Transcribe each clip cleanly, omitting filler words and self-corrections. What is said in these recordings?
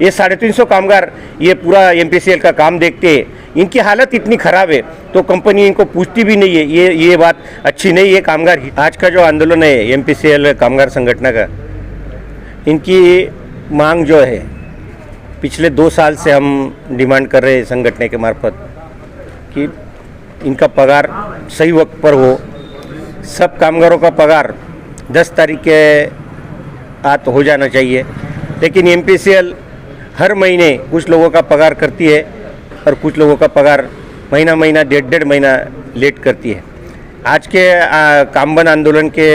ये 350 कामगार ये पूरा एमपीसीएल का काम देखते हैं, इनकी हालत इतनी ख़राब है तो कंपनी इनको पूछती भी नहीं है। ये बात अच्छी नहीं है। कामगार आज का जो आंदोलन है एमपीसीएल कामगार संगठन का, इनकी मांग जो है पिछले 2 साल से हम डिमांड कर रहे हैं संगठन के मार्फत कि इनका पगार सही वक्त पर हो। सब कामगारों का पगार 10 तारीख के आत हो जाना चाहिए, लेकिन एमपीसीएल हर महीने कुछ लोगों का पगार करती है और कुछ लोगों का पगार महीना 1.5 महीना लेट करती है। आज के काम बंद आंदोलन के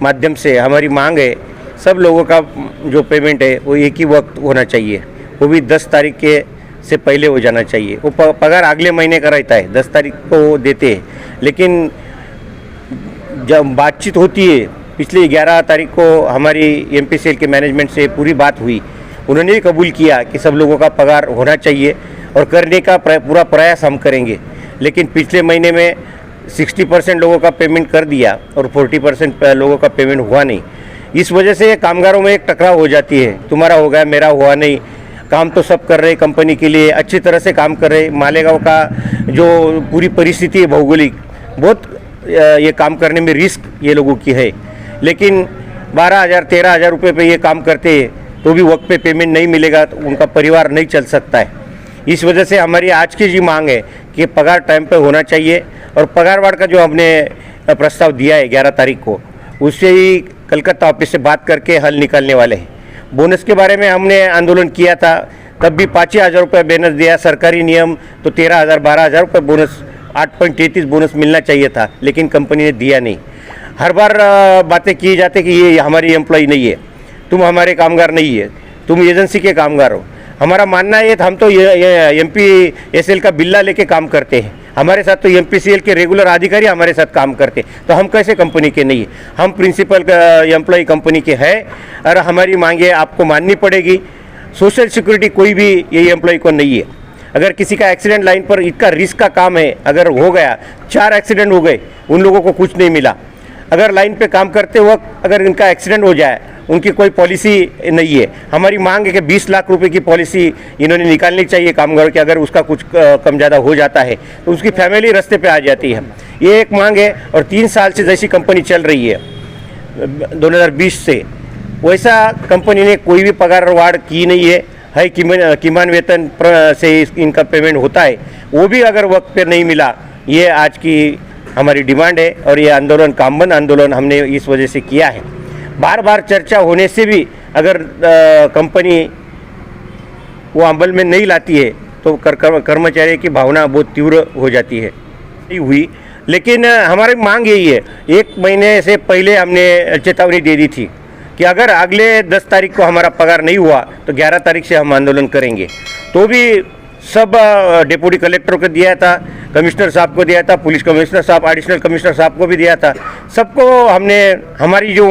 माध्यम से हमारी मांग है सब लोगों का जो पेमेंट है वो एक ही वक्त होना चाहिए, वो भी 10 तारीख के से पहले हो जाना चाहिए। वो पगार अगले महीने का रहता है, 10 तारीख को वो देते हैं, लेकिन जब बातचीत होती है पिछली 11 तारीख को हमारी एमपीसीएल के मैनेजमेंट से पूरी बात हुई, उन्होंने भी कबूल किया कि सब लोगों का पगार होना चाहिए और करने का पूरा प्रयास हम करेंगे। लेकिन पिछले महीने में 60% लोगों का पेमेंट कर दिया और 40% लोगों का पेमेंट हुआ नहीं। इस वजह से कामगारों में एक टकराव हो जाती है, तुम्हारा हो गया मेरा हुआ नहीं। काम तो सब कर रहे कंपनी के लिए, अच्छी तरह से काम कर रहे। मालेगांव का जो पूरी परिस्थिति है भौगोलिक, बहुत ये काम करने में रिस्क ये लोगों की है, लेकिन 12,000-13,000 रुपये पे ये काम करते हैं तो भी वक्त पे पेमेंट नहीं मिलेगा तो उनका परिवार नहीं चल सकता है। इस वजह से हमारी आज की जी मांग है कि पगार टाइम पे होना चाहिए और पगारवाड़ का जो हमने प्रस्ताव दिया है 11 तारीख को, उससे ही कलकत्ता ऑफिस से बात करके हल निकालने वाले हैं। बोनस के बारे में हमने आंदोलन किया था, तब भी 5,000 रुपये बोनस दिया। सरकारी नियम तो 13,000-12,000 रुपये बोनस, 8.33 बोनस मिलना चाहिए था, लेकिन कंपनी ने दिया नहीं। हर बार बातें की जाती कि ये हमारी एम्प्लॉय नहीं है, तुम हमारे कामगार नहीं है, तुम एजेंसी के कामगार हो। हमारा मानना है हम तो एमपीसीएल का बिल्ला लेके काम करते हैं, हमारे साथ तो एमपीसीएल के रेगुलर अधिकारी हमारे साथ काम करते हैं, तो हम कैसे कंपनी के नहीं है? हम प्रिंसिपल एम्प्लॉय कंपनी के हैं और हमारी मांगे आपको माननी पड़ेगी। सोशल सिक्योरिटी कोई भी ये एम्प्लॉय को नहीं है। अगर किसी का एक्सीडेंट लाइन पर इनका रिस्क का काम है, अगर हो गया 4 एक्सीडेंट हो गए, उन लोगों को कुछ नहीं मिला। अगर लाइन पे काम करते वक्त अगर इनका एक्सीडेंट हो जाए, उनकी कोई पॉलिसी नहीं है। हमारी मांग है कि 20 लाख रुपए की पॉलिसी इन्होंने निकालनी चाहिए कामगारों की। अगर उसका कुछ कम ज़्यादा हो जाता है तो उसकी फैमिली रास्ते पे आ जाती है। ये एक मांग है। और 3 साल से जैसी कंपनी चल रही है 2020 से, वैसा कंपनी ने कोई भी पगार वाढ़ की नहीं है। किमान वेतन से इनका पेमेंट होता है, वो भी अगर वक्त पर नहीं मिला। ये आज की हमारी डिमांड है और ये आंदोलन काम बंद आंदोलन हमने इस वजह से किया है। बार बार चर्चा होने से भी अगर कंपनी वो अमल में नहीं लाती है तो कर्मचारी की भावना बहुत तीव्र हो जाती है। नहीं हुई, लेकिन हमारी मांग यही है, 1 महीने से पहले हमने चेतावनी दे दी थी कि अगर अगले 10 तारीख को हमारा पगार नहीं हुआ तो 11 तारीख से हम आंदोलन करेंगे। तो भी सब डिप्टी कलेक्टर को दिया था, कमिश्नर साहब को दिया था, पुलिस कमिश्नर साहब, एडिशनल कमिश्नर साहब को भी दिया था। सबको हमने हमारी जो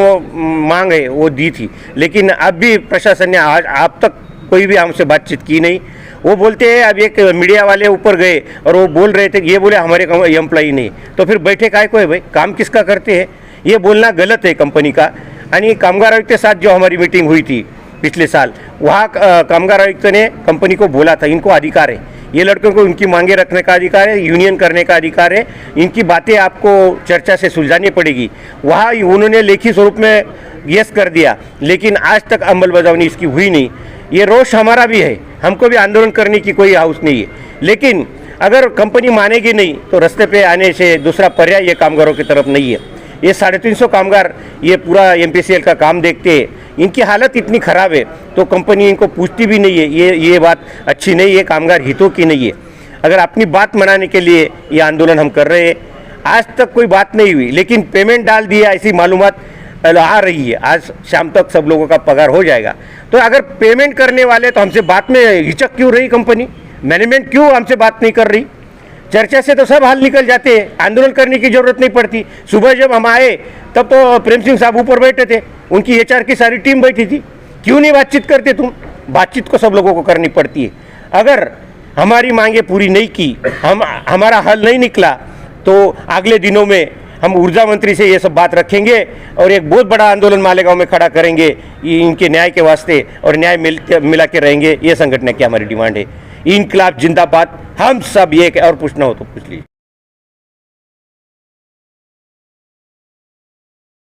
मांग है वो दी थी, लेकिन अब भी प्रशासन ने आज आप तक कोई भी हमसे बातचीत की नहीं। वो बोलते हैं, अब एक मीडिया वाले ऊपर गए और वो बोल रहे थे, ये बोले हमारे एम्प्लॉई नहीं, तो फिर बैठे काय को है भाई? काम किसका करते हैं? ये बोलना गलत है कंपनी का। यानी कामगार आयुक्त के साथ जो हमारी मीटिंग हुई थी पिछले साल, वहाँ कामगार आयुक्त ने कंपनी को बोला था इनको अधिकार है, ये लड़कों को इनकी मांगे रखने का अधिकार है, यूनियन करने का अधिकार है, इनकी बातें आपको चर्चा से सुलझानी पड़ेगी। वहाँ उन्होंने लेखी स्वरूप में यस कर दिया, लेकिन आज तक अमलबजावनी इसकी हुई नहीं। ये रोष हमारा भी है, हमको भी आंदोलन करने की कोई हाउस नहीं है, लेकिन अगर कंपनी मानेगी नहीं तो रास्ते पे आने से दूसरा पर्याय ये कामगारों की तरफ नहीं है। ये 350 कामगार ये पूरा एमपीसीएल का काम देखते हैं, इनकी हालत इतनी ख़राब है तो कंपनी इनको पूछती भी नहीं है। ये बात अच्छी नहीं है, कामगार हितों की नहीं है। अगर अपनी बात मनाने के लिए ये आंदोलन हम कर रहे हैं, आज तक कोई बात नहीं हुई, लेकिन पेमेंट डाल दिया ऐसी मालूमात आ रही है। आज शाम तक सब लोगों का पगार हो जाएगा। तो अगर पेमेंट करने वाले तो हमसे बात में हिचक क्यों रही कंपनी? मैनेजमेंट क्यों हमसे बात नहीं कर रही? चर्चा से तो सब हाल निकल जाते हैं, आंदोलन करने की जरूरत नहीं पड़ती। सुबह जब हम आए तब तो प्रेम सिंह साहब ऊपर बैठे थे, उनकी एचआर की सारी टीम बैठी थी। क्यों नहीं बातचीत करते तुम? बातचीत को सब लोगों को करनी पड़ती है। अगर हमारी मांगे पूरी नहीं की, हमारा हल नहीं निकला, तो अगले दिनों में हम ऊर्जा मंत्री से ये सब बात रखेंगे और एक बहुत बड़ा आंदोलन मालेगांव में खड़ा करेंगे इनके न्याय के वास्ते, और न्याय मिला के रहेंगे। ये संगठन की हमारी डिमांड है। इनकलाब जिंदाबाद, हम सब ये और पूछना हो तो।